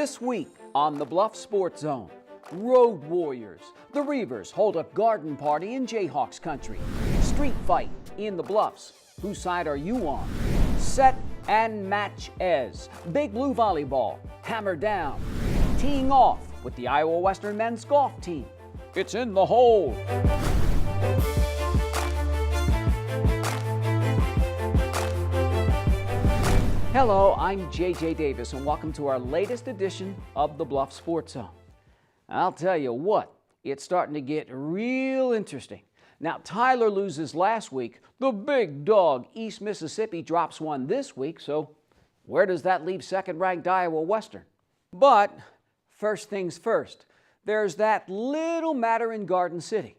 This week on the Bluffs Sports Zone, Road Warriors. The Reavers hold a garden party in Jayhawks country. Street fight in the Bluffs. Whose side are you on? Set and match as. Big Blue volleyball. Hammer down. Teeing off with the Iowa Western men's golf team. It's in the hole. Hello, I'm JJ Davis, and welcome to our latest edition of the Bluff Sports Zone. I'll tell you what, it's starting to get real interesting. Now, Tyler loses last week. The big dog, East Mississippi, drops one this week, so where does that leave second-ranked Iowa Western? But first things first, there's that little matter in Garden City.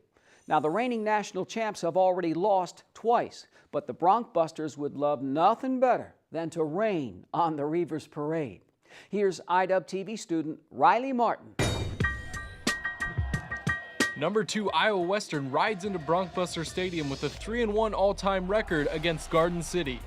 Now, the reigning national champs have already lost twice, but the Bronc Busters would love nothing better than to rain on the Reavers parade. Here's IWTV student Riley Martin. Number 2 Iowa Western rides into Bronc-Buster Stadium with a 3-1 all-time record against Garden City.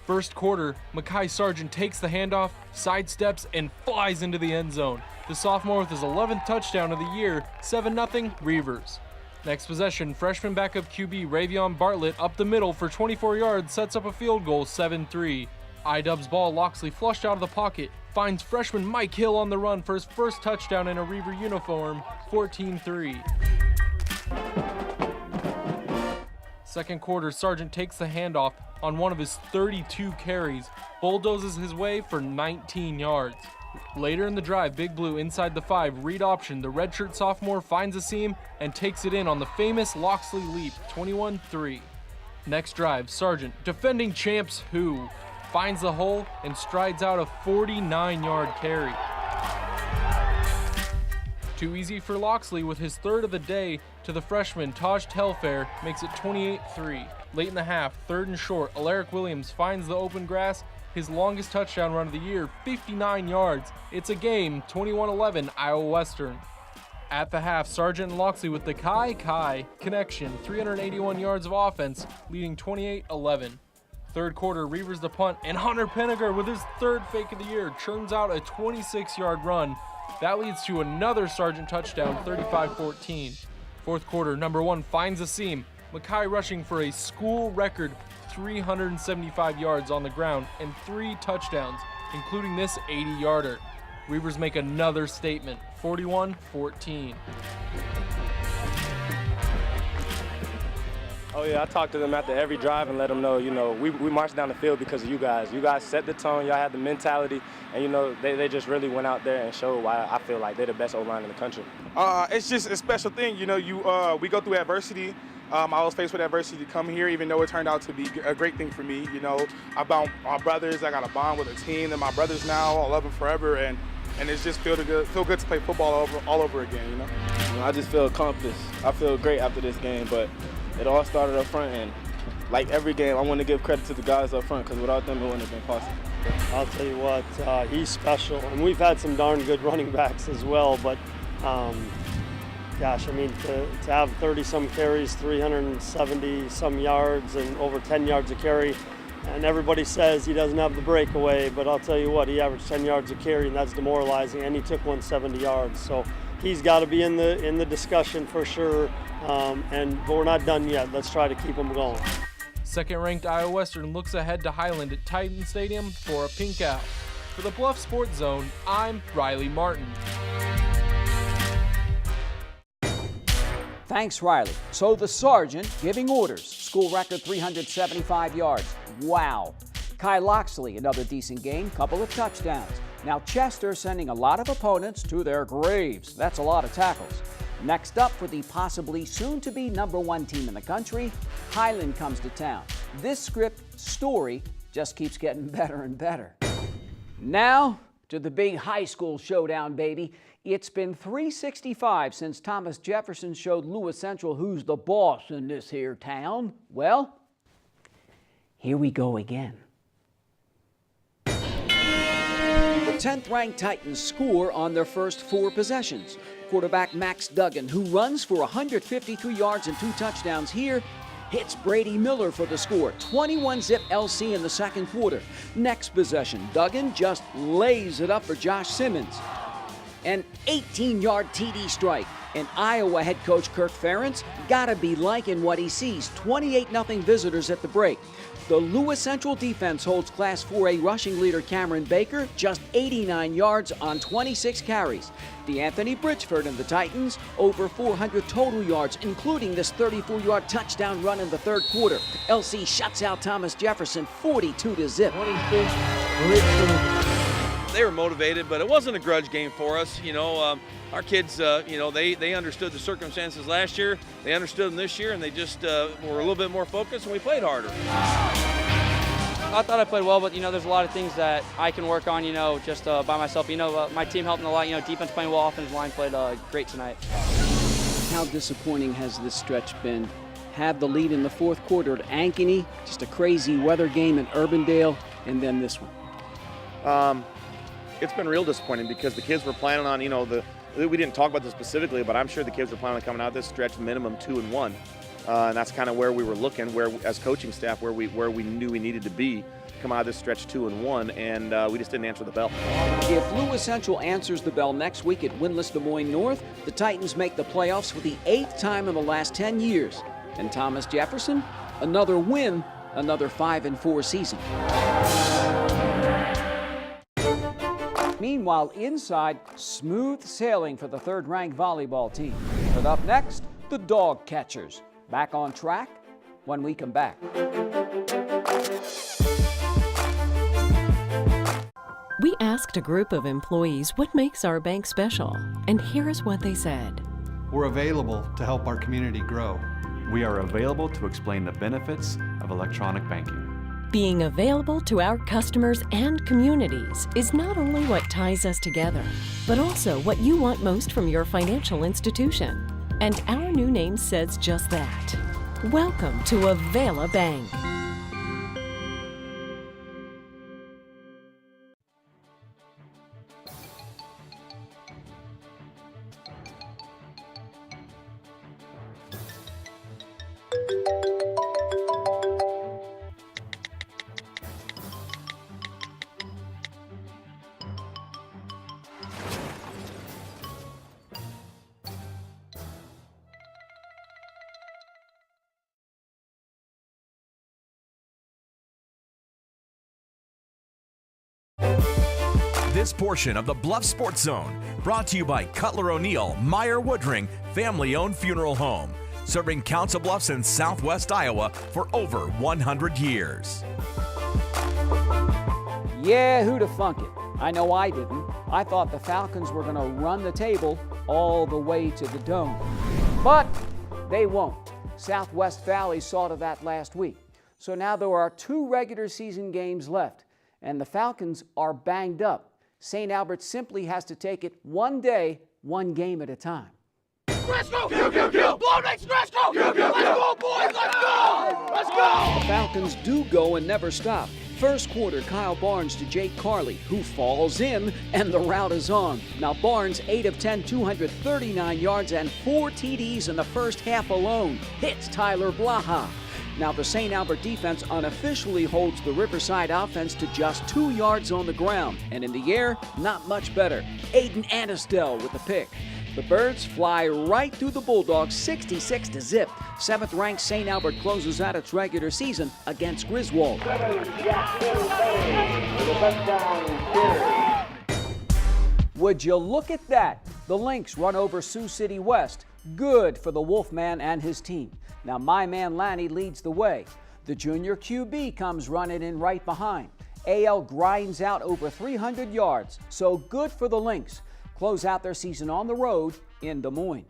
First quarter, Mekhi Sargent takes the handoff, sidesteps, and flies into the end zone. The sophomore with his 11th touchdown of the year, 7-0 Reavers. Next possession, freshman backup QB Ravion Bartlett up the middle for 24 yards sets up a field goal, 7-3. IDub's ball Loxley flushed out of the pocket, finds freshman Mike Hill on the run for his first touchdown in a Reaver uniform, 14-3. Second quarter, Sargent takes the handoff on one of his 32 carries, bulldozes his way for 19 yards. Later in the drive, Big Blue inside the 5, read option, the redshirt sophomore finds a seam and takes it in on the famous Loxley leap, 21-3. Next drive, Sargent, defending champs who, finds the hole and strides out a 49-yard carry. Too easy for Loxley with his third of the day to the freshman Taj Telfair makes it 28-3. Late in the half, third and short, Alaric Williams finds the open grass, his longest touchdown run of the year, 59 yards. It's a game, 21-11 Iowa Western. At the half, Sargent and Loxley with the Kai connection, 381 yards of offense, leading 28-11. Third quarter, Reavers the punt, and Hunter Pennegar with his third fake of the year churns out a 26-yard run. That leads to another Sargent touchdown, 35-14. Fourth quarter, number 1 finds a seam. Mekhi rushing for a school record 375 yards on the ground and 3 touchdowns, including this 80-yarder. Reavers make another statement, 41-14. Oh yeah, I talk to them after every drive and let them know, we marched down the field because of you guys. You guys set the tone, y'all had the mentality, and they just really went out there and showed why I feel like they're the best O-line in the country. It's just a special thing, we go through adversity. I was faced with adversity to come here, even though it turned out to be a great thing for me. I found my brothers, I got a bond with a team, and my brothers now, I love them forever, and it's just feel good to play football all over again, I just feel accomplished. I feel great after this game, but it all started up front, and like every game, I want to give credit to the guys up front because without them, it wouldn't have been possible. I'll tell you what, he's special, and we've had some darn good running backs as well, but gosh, I mean, to have 30-some carries, 370-some yards, and over 10 yards a carry, and everybody says he doesn't have the breakaway, but I'll tell you what, he averaged 10 yards a carry, and that's demoralizing, and he took 170 yards, so he's got to be in the discussion for sure, but we're not done yet. Let's try to keep him going. Second-ranked Iowa Western looks ahead to Highland at Titan Stadium for a pink out. For the Bluff Sports Zone, I'm Riley Martin. Thanks, Riley. So the Sergeant giving orders. School record 375 yards. Wow. Kai Loxley, another decent game, couple of touchdowns. Now Chester sending a lot of opponents to their graves. That's a lot of tackles. Next up for the possibly soon-to-be number 1 team in the country, Highland comes to town. This script story just keeps getting better and better. Now to the big high school showdown, baby. It's been 365 since Thomas Jefferson showed Lewis Central who's the boss in this here town. Well, here we go again. The 10th-ranked Titans score on their first 4 possessions. Quarterback Max Duggan, who runs for 153 yards and 2 touchdowns here, hits Brady Miller for the score. 21-zip LC in the second quarter. Next possession, Duggan just lays it up for Josh Simmons. An 18-yard TD strike. And Iowa head coach Kirk Ferentz gotta be liking what he sees. 28-0 visitors at the break. The Lewis Central defense holds Class 4A rushing leader Cameron Baker just 89 yards on 26 carries. DeAnthony Bridgeford and the Titans over 400 total yards, including this 34-yard touchdown run in the third quarter. LC shuts out Thomas Jefferson 42-0. 26, Bridgeford. They were motivated, but it wasn't a grudge game for us. Our kids, they understood the circumstances last year. They understood them this year, and they just were a little bit more focused, and we played harder. I thought I played well, but, there's a lot of things that I can work on, just by myself. My team helped me a lot. Defense playing well, offensive line played great tonight. How disappointing has this stretch been? Have the lead in the fourth quarter at Ankeny, just a crazy weather game in Urbandale, and then this one. It's been real disappointing because the kids were planning on, we didn't talk about this specifically, but I'm sure the kids were planning on coming out this stretch minimum 2-1. And that's kind of where we were looking, where as coaching staff, where we knew we needed to be, come out of this stretch 2-1, and we just didn't answer the bell. If Lewis Central answers the bell next week at winless Des Moines North, the Titans make the playoffs for the 8th time in the last 10 years. And Thomas Jefferson, another win, another 5-4 season. Meanwhile, inside, smooth sailing for the third-ranked volleyball team. But up next, the dog catchers. Back on track when we come back. We asked a group of employees what makes our bank special, and here's what they said. We're available to help our community grow. We are available to explain the benefits of electronic banking. Being available to our customers and communities is not only what ties us together, but also what you want most from your financial institution. And our new name says just that. Welcome to Avela Bank. This portion of the Bluffs Sports Zone brought to you by Cutler O'Neill, Meyer Woodring, family-owned funeral home, serving Council Bluffs in southwest Iowa for over 100 years. Yeah, who'd have thunk it? I know I didn't. I thought the Falcons were going to run the table all the way to the dome. But they won't. Southwest Valley saw to that last week. So now there are 2 regular season games left, and the Falcons are banged up. St. Albert simply has to take it one day, one game at a time. Let's go! Kill! Blow next, let's go! Let's go, boys! Let's go! Let's go! The Falcons do go and never stop. First quarter, Kyle Barnes to Jake Carley, who falls in, and the route is on. Now Barnes, 8 of 10, 239 yards and 4 TDs in the first half alone. Hits Tyler Blaha. Now the St. Albert defense unofficially holds the Riverside offense to just 2 yards on the ground. And in the air, not much better. Aiden Anistel with the pick. The Birds fly right through the Bulldogs 66-0. 7th-ranked St. Albert closes out its regular season against Griswold. Would you look at that? The Lynx run over Sioux City West. Good for the Wolfman and his team. Now my man Lanny leads the way. The junior QB comes running in right behind. AL grinds out over 300 yards, so good for the Lynx. Close out their season on the road in Des Moines.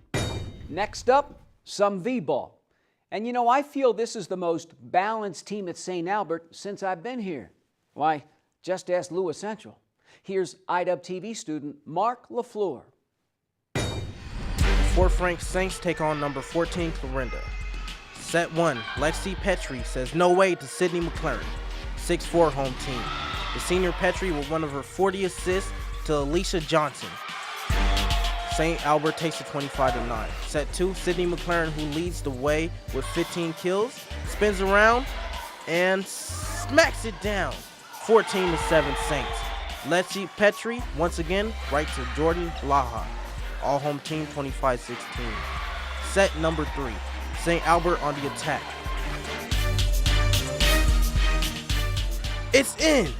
Next up, some V-ball. And I feel this is the most balanced team at St. Albert since I've been here. Why, just ask Lewis Central. Here's IW TV student Mark LaFleur. 4th-ranked Saints take on number 14 Clarinda. Set 1, Lexi Petrie says no way to Sydney McLaren, 6'4" home team. The senior Petrie with one of her 40 assists to Alicia Johnson. St. Albert takes it 25-9. Set 2, Sydney McLaren, who leads the way with 15 kills, spins around and smacks it down. 14-7 Saints. Lexi Petrie, once again, right to Jordan Blaha. All home team 25-16. Set number 3, St. Albert on the attack. It's in!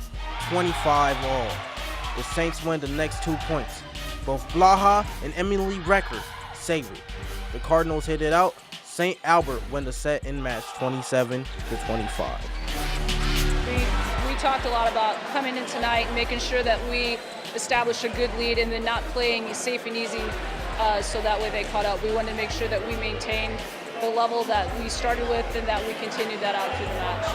25-all. The Saints win the next 2 points. Both Blaha and Emily Recker save it. The Cardinals hit it out. St. Albert win the set in match 27-25. We talked a lot about coming in tonight, making sure that we establish a good lead and then not playing safe and easy so that way they caught up. We wanted to make sure that we maintain the level that we started with and that we continue that out through the match.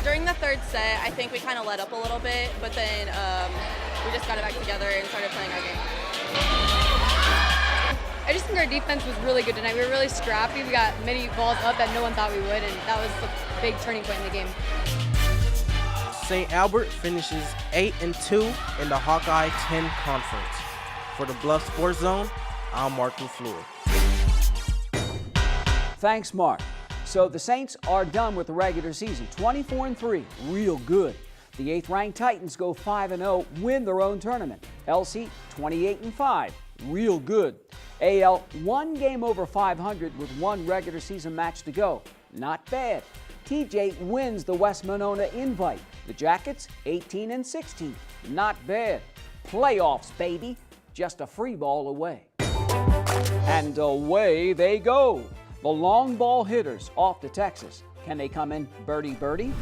During the third set, I think we kind of let up a little bit, but then we just got it back together and started playing our game. I just think our defense was really good tonight. We were really scrappy. We got many balls up that no one thought we would, and that was the big turning point in the game. St. Albert finishes 8-2 in the Hawkeye 10 conference. For the Bluffs Sports Zone, I'm Mark LaFleur. Thanks, Mark. So the Saints are done with the regular season, 24-3, real good. The 8th-ranked Titans go 5-0, win their own tournament. LC 28-5, real good. AL 1 game over 500 with 1 regular season match to go, not bad. TJ wins the West Monona Invite. The Jackets 18-16, not bad. Playoffs, baby, just a free ball away. And away they go. The long ball hitters off to Texas. Can they come in birdie birdie?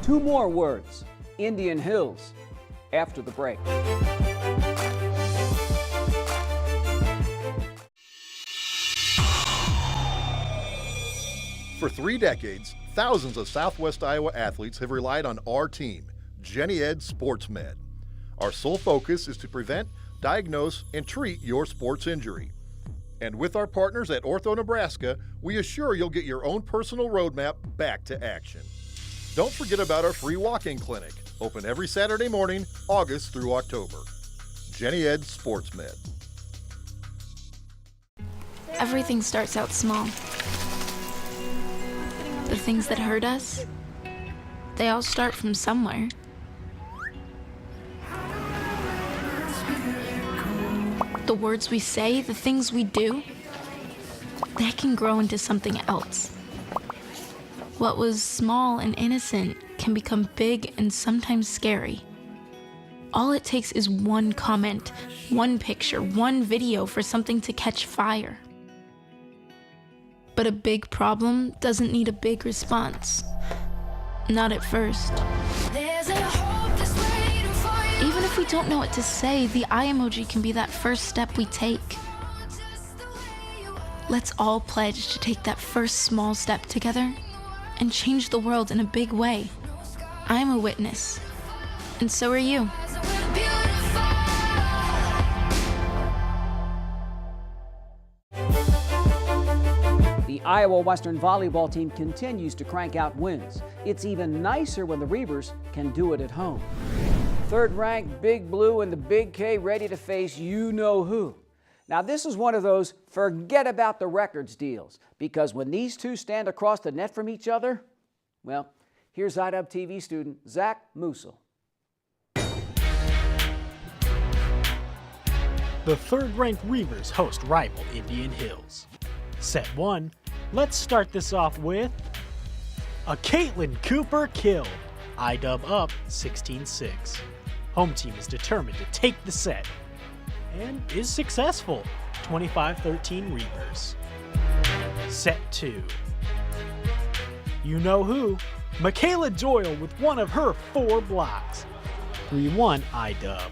2 more words, Indian Hills, after the break. For 3 decades, thousands of Southwest Iowa athletes have relied on our team, Jenny Ed Sports Med. Our sole focus is to prevent, diagnose, and treat your sports injury. And with our partners at Ortho Nebraska, we assure you'll get your own personal roadmap back to action. Don't forget about our free walk-in clinic, open every Saturday morning, August through October. Jenny Ed Sports Med. Everything starts out small. The things that hurt us, they all start from somewhere. The words we say, the things we do, they can grow into something else. What was small and innocent can become big and sometimes scary. All it takes is one comment, one picture, one video for something to catch fire. But a big problem doesn't need a big response. Not at first. Even if we don't know what to say, the eye emoji can be that first step we take. Let's all pledge to take that first small step together and change the world in a big way. I'm a witness, and so are you. The Iowa Western volleyball team continues to crank out wins. It's even nicer when the Reavers can do it at home. 3rd-ranked Big Blue and the Big K ready to face you-know-who. Now, this is one of those forget about the records deals, because when these two stand across the net from each other, well, here's IDub TV student Zach Musil. The 3rd-ranked Reavers host rival Indian Hills. Set 1, let's start this off with a Caitlin Cooper kill. IDub up 16-6. Home team is determined to take the set and is successful, 25-13 Reavers. Set 2. You know who? Michaela Doyle with one of her 4 blocks. 3-1 IDub.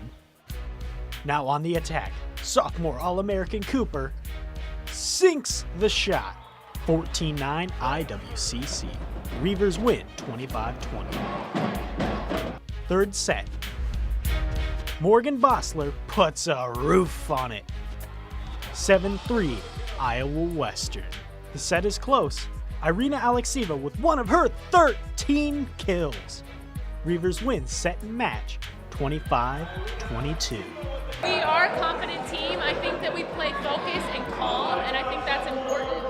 Now on the attack, sophomore All-American Cooper sinks the shot. 14-9 IWCC. Reavers win 25-20. 3rd set. Morgan Bossler puts a roof on it. 7-3 Iowa Western. The set is close. Irina Alexieva with one of her 13 kills. Reavers win set and match 25-22. We are a confident team. I think that we play focused and calm, and I think that's important.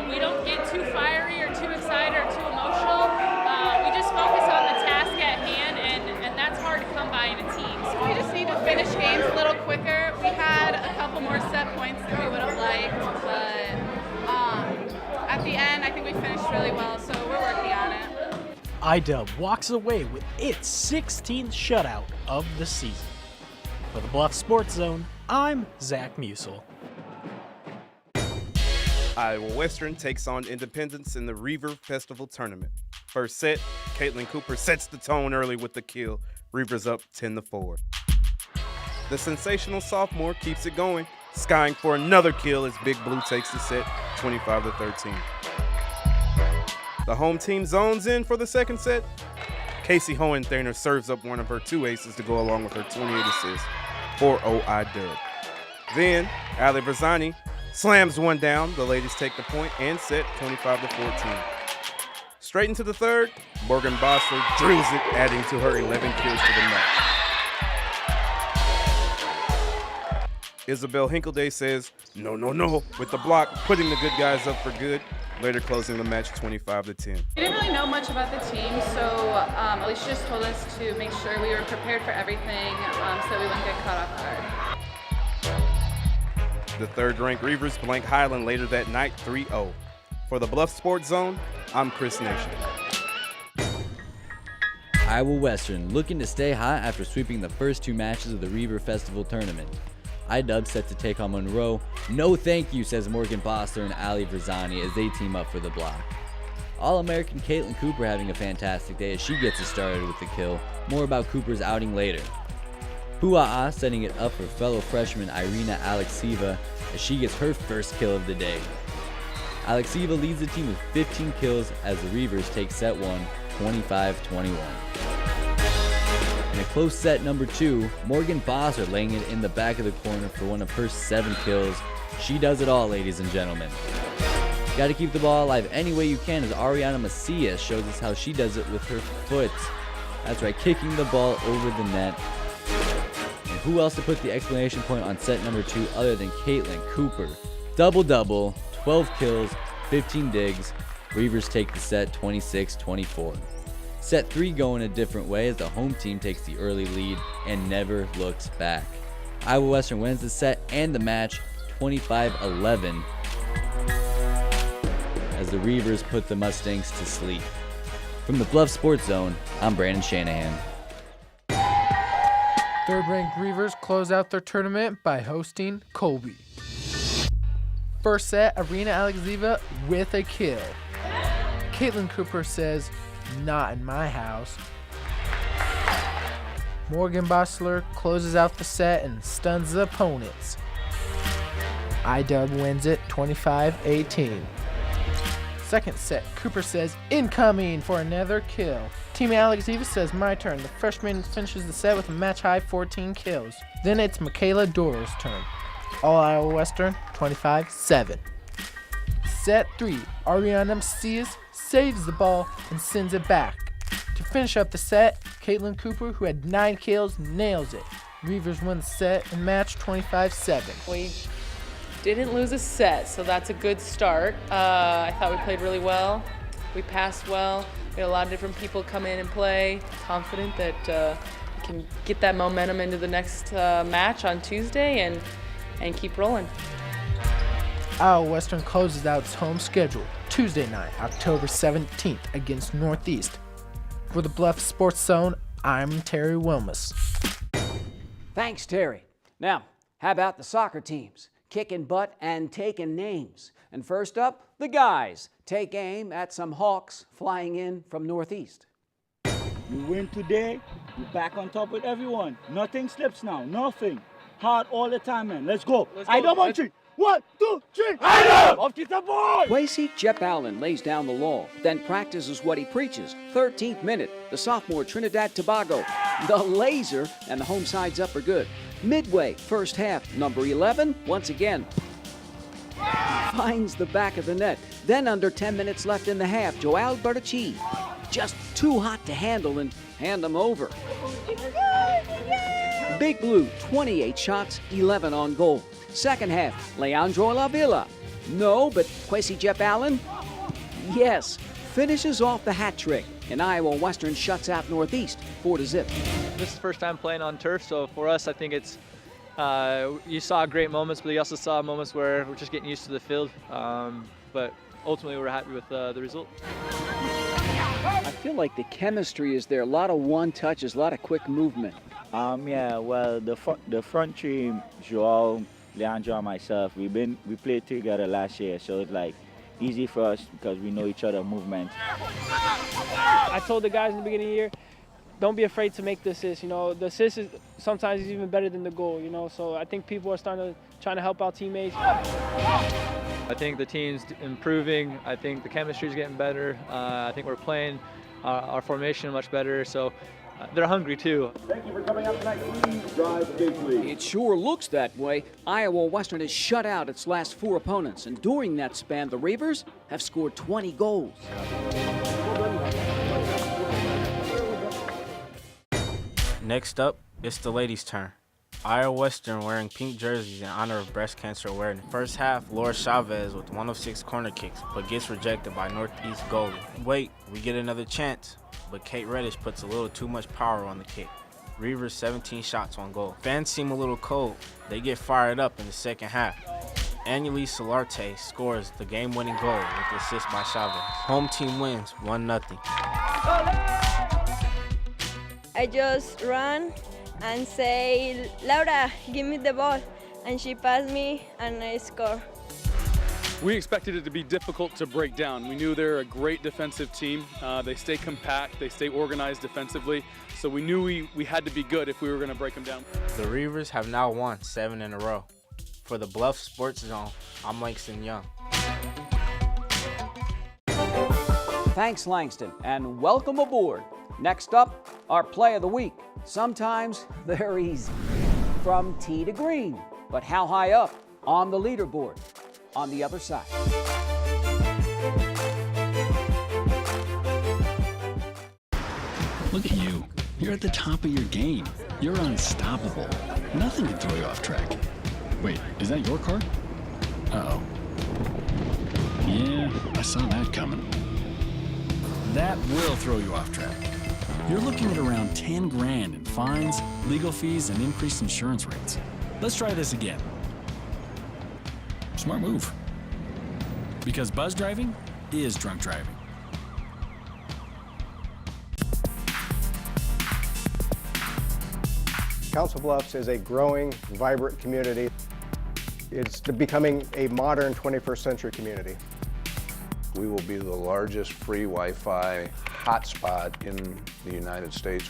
We don't get too fiery or too excited or too emotional. We just focus on the task at hand, and that's hard to come by in a team. So we just need to finish games a little quicker. We had a couple more set points than we would have liked, but at the end, I think we finished really well, so we're working on it. IDub walks away with its 16th shutout of the season. For the Bluffs Sports Zone, I'm Zach Musel. Iowa Western takes on Independence in the Reaver Festival Tournament. First set, Caitlin Cooper sets the tone early with the kill. Reavers up 10-4. The sensational sophomore keeps it going, skying for another kill as Big Blue takes the set 25-13. The home team zones in for the second set. Casey Hohenthaler serves up one of her 2 aces to go along with her 28 assists. 4-0 IDub. Then, Ali Verzani slams one down. The ladies take the point and set 25-14. Straight into the third, Morgan Bosler drills it, adding to her 11 kills for the match. Isabel Hinkleday says, no, with the block, putting the good guys up for good, later closing the match 25-10. We didn't really know much about the team, so Alicia just told us to make sure we were prepared for everything so that we wouldn't get caught off guard. The third-ranked Reavers blank Highland later that night 3-0. For the Bluff Sports Zone, I'm Chris Nation. Iowa Western looking to stay hot after sweeping the first 2 matches of the Reaver Festival Tournament. IDub set to take on Monroe. No thank you, says Morgan Bosler and Ali Verzani as they team up for the block. All-American Caitlin Cooper having a fantastic day as she gets it started with the kill. More about Cooper's outing later. Pua'a setting it up for fellow freshman Irina Alexieva as she gets her first kill of the day. Alexieva leads the team with 15 kills as the Reavers take set 1, 25-21. In a close set number 2, Morgan Bosler laying it in the back of the corner for one of her 7 kills. She does it all, ladies and gentlemen. Got to keep the ball alive any way you can as Ariana Macias shows us how she does it with her foot. That's right, kicking the ball over the net. And who else to put the exclamation point on set number 2 other than Caitlin Cooper? Double-double, 12 kills, 15 digs. Reavers take the set 26-24. Set 3 going a different way as the home team takes the early lead and never looks back. Iowa Western wins the set and the match 25-11 as the Reavers put the Mustangs to sleep. From the Bluff Sports Zone, I'm Brandon Shanahan. Third-ranked Reavers close out their tournament by hosting Colby. First set, Irina Alexieva with a kill. Caitlin Cooper says, not in my house. Morgan Bosler closes out the set and stuns the opponents. IDub wins it 25-18. Second set, Cooper says, incoming for another kill. Team Alexieva says, my turn. The freshman finishes the set with a match-high 14 kills. Then it's Michaela Doro's turn. All Iowa Western, 25-7. Set 3, Ariana Macias saves the ball and sends it back. To finish up the set, Caitlin Cooper, who had 9 kills, nails it. Reavers win the set and match 25-7. We didn't lose a set, so that's a good start. I thought we played really well. We passed well. We had a lot of different people come in and play. Confident that we can get that momentum into the next match on Tuesday and keep rolling. Iowa Western closes out its home schedule Tuesday night, October 17th against Northeast. For the Bluff Sports Zone, I'm Terry Wilmus. Thanks, Terry. Now, how about the soccer teams? Kicking butt and taking names. And first up, the guys take aim at some Hawks flying in from Northeast. We win today, we're back on top with everyone. Nothing slips now, nothing. Hard all the time, man. Let's go. I don't want you. 1, 2, 3. I know. Off to the ball. Wacy Jep Allen lays down the law, then practices what he preaches. 13th minute, the sophomore Trinidad Tobago. The laser and the home side's up for good. Midway, first half, number 11, once again, finds the back of the net. Then under 10 minutes left in the half, Joao Bertucci, just too hot to handle and hand them over. Big Blue, 28 shots, 11 on goal. Second half, Leandro Lavilla. No, but Kwesi Jeff Allen? Yes, finishes off the hat trick. And Iowa Western shuts out Northeast 4-0. This is the first time playing on turf, so for us, I think it's, you saw great moments, but you also saw moments where we're just getting used to the field. But ultimately, we're happy with the result. I feel like the chemistry is there. A lot of one touches, a lot of quick movement. Yeah, well, the front three, Joao, Leandro, and myself, we played together last year, so it's like easy for us because we know each other's movements. I told the guys in the beginning of the year, don't be afraid to make the assist. You know, the assist is sometimes even better than the goal. You know, so I think people are trying to help out teammates. I think the team's improving. I think the chemistry is getting better. I think we're playing our formation much better. So they're hungry too. Thank you for coming out tonight. Please drive safely. It sure looks that way. Iowa Western has shut out its last 4 opponents, and during that span, the Reavers have scored 20 goals. Next up, it's the ladies' turn. Iowa Western wearing pink jerseys in honor of breast cancer awareness. First half, Laura Chavez with 1 of 6 corner kicks, but gets rejected by Northeast goalie. Wait, we get another chance, but Kate Reddish puts a little too much power on the kick. Reavers 17 shots on goal. Fans seem a little cold. They get fired up in the second half. Annalise Solarte scores the game-winning goal with the assist by Chavez. Home team wins 1-0. I just ran and say, Laura, give me the ball. And she passed me and I score. We expected it to be difficult to break down. We knew they're a great defensive team. They stay compact, they stay organized defensively. So we knew we had to be good if we were going to break them down. The Reavers have now won 7 in a row. For the Bluffs Sports Zone, I'm Langston Young. Thanks, Langston, and welcome aboard. Next up, our play of the week. Sometimes they're easy. From tee to green, but how high up on the leaderboard? On the other side. Look at you. You're at the top of your game. You're unstoppable. Nothing can throw you off track. Wait, is that your car? Uh-oh. Yeah, I saw that coming. That will throw you off track. You're looking at around 10 grand in fines, legal fees, and increased insurance rates. Let's try this again. Smart move. Because buzz driving is drunk driving. Council Bluffs is a growing, vibrant community. It's becoming a modern 21st century community. We will be the largest free Wi-Fi hotspot in the United States.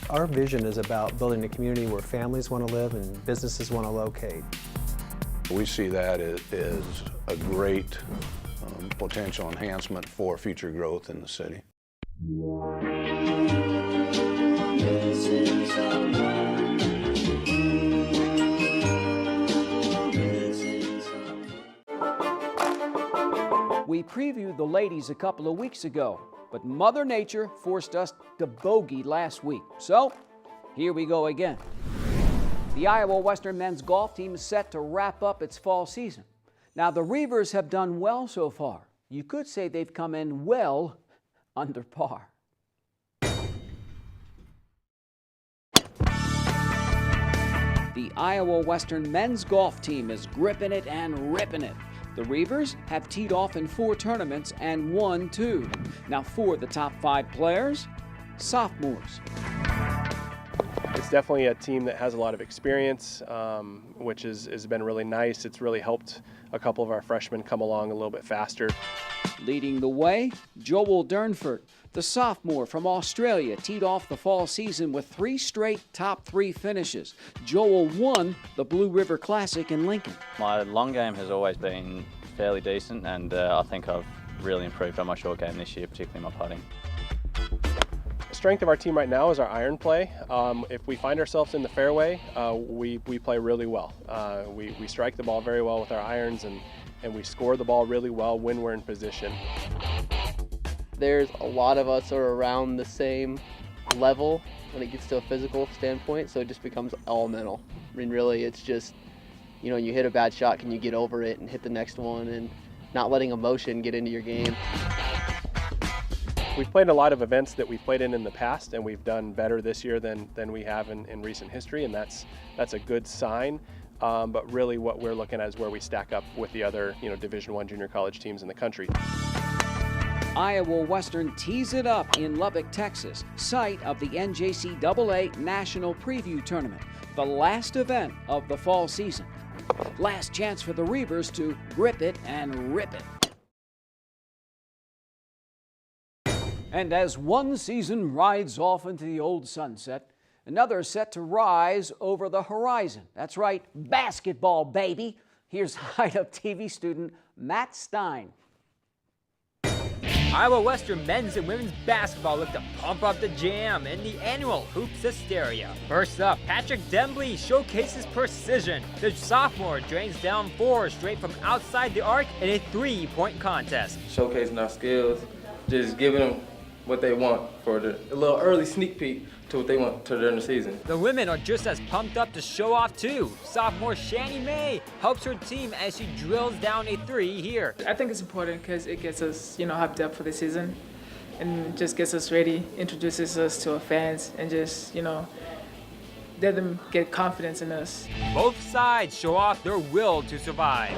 Our vision is about building a community where families want to live and businesses want to locate. We see that as a great potential enhancement for future growth in the city. We previewed the ladies a couple of weeks ago, but Mother Nature forced us to bogey last week. So, here we go again. The Iowa Western men's golf team is set to wrap up its fall season. Now, the Reavers have done well so far. You could say they've come in well under par. The Iowa Western men's golf team is gripping it and ripping it. The Reavers have teed off in 4 tournaments and won 2. Now, 4 of the top 5 players, sophomores. It's definitely a team that has a lot of experience, which has been really nice. It's really helped a couple of our freshmen come along a little bit faster. Leading the way, Joel Durnford, the sophomore from Australia, teed off the fall season with 3 straight top 3 finishes. Joel won the Blue River Classic in Lincoln. My long game has always been fairly decent, and I think I've really improved on my short game this year, particularly my putting. The strength of our team right now is our iron play. If we find ourselves in the fairway, we play really well. We strike the ball very well with our irons, and we score the ball really well when we're in position. There's a lot of us are around the same level when it gets to a physical standpoint, so it just becomes all mental. I mean, really, it's just, you know, you hit a bad shot, can you get over it and hit the next one, and not letting emotion get into your game. We've played a lot of events that we've played in the past, and we've done better this year than we have in recent history, and that's a good sign. But really what we're looking at is where we stack up with the other, you know, Division I junior college teams in the country. Iowa Western tees it up in Lubbock, Texas, site of the NJCAA National Preview Tournament, the last event of the fall season. Last chance for the Reavers to grip it and rip it. And as one season rides off into the old sunset, another is set to rise over the horizon. That's right, basketball, baby. Here's Hideout TV student Matt Stein. Iowa Western men's and women's basketball look to pump up the jam in the annual Hoops Hysteria. First up, Patrick Dembley showcases precision. The sophomore drains down 4 straight from outside the arc in a 3-point contest. Showcasing our skills, just giving them what they want for a little early sneak peek to what they want to during the season. The women are just as pumped up to show off too. Sophomore Shani May helps her team as she drills down a 3 here. I think it's important because it gets us, you know, hyped up for the season, and just gets us ready, introduces us to our fans, and just, you know, let them get confidence in us. Both sides show off their will to survive.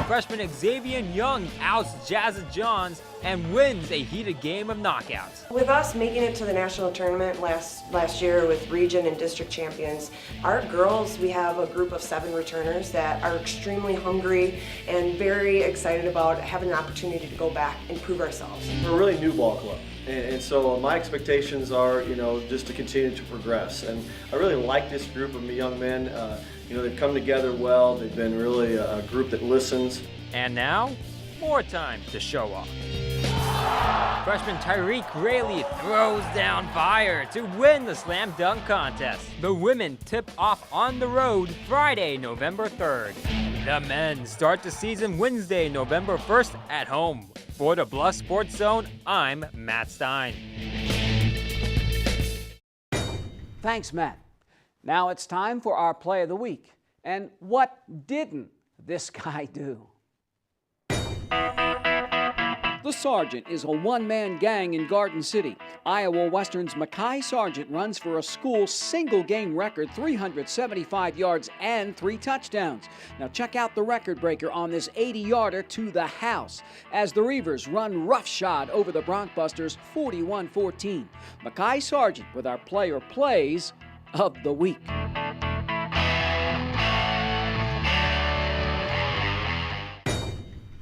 Freshman Xavier Young outs Jazza Johns and wins a heated game of knockouts. With us making it to the national tournament last year with region and district champions, our girls, we have a group of 7 returners that are extremely hungry and very excited about having an opportunity to go back and prove ourselves. We're a really new ball club. And so my expectations are, you know, just to continue to progress. And I really like this group of young men. You know, they've come together well. They've been really a group that listens. And now, more time to show off. Freshman Tyreek Rayleigh throws down fire to win the slam dunk contest. The women tip off on the road Friday, November 3rd. The men start the season Wednesday, November 1st at home. For the Bluffs Sports Zone, I'm Matt Stein. Thanks, Matt. Now it's time for our play of the week. And what didn't this guy do? The Sergeant is a one-man gang in Garden City. Iowa Western's Mekhi Sargent runs for a school single-game record 375 yards and 3 touchdowns. Now check out the record breaker on this 80-yarder to the house as the Reavers run roughshod over the Broncbusters 41-14. Mekhi Sargent with our player plays of the week.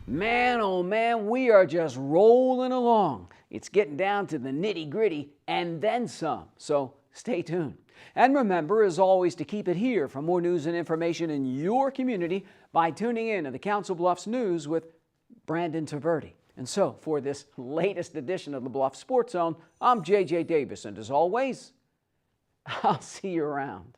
Man, oh man, we are just rolling along. It's getting down to the nitty-gritty and then some, so stay tuned. And remember, as always, to keep it here for more news and information in your community by tuning in to the Council Bluffs News with Brandon Taverdi. And so, for this latest edition of the Bluffs Sports Zone, I'm J.J. Davis, and as always, I'll see you around.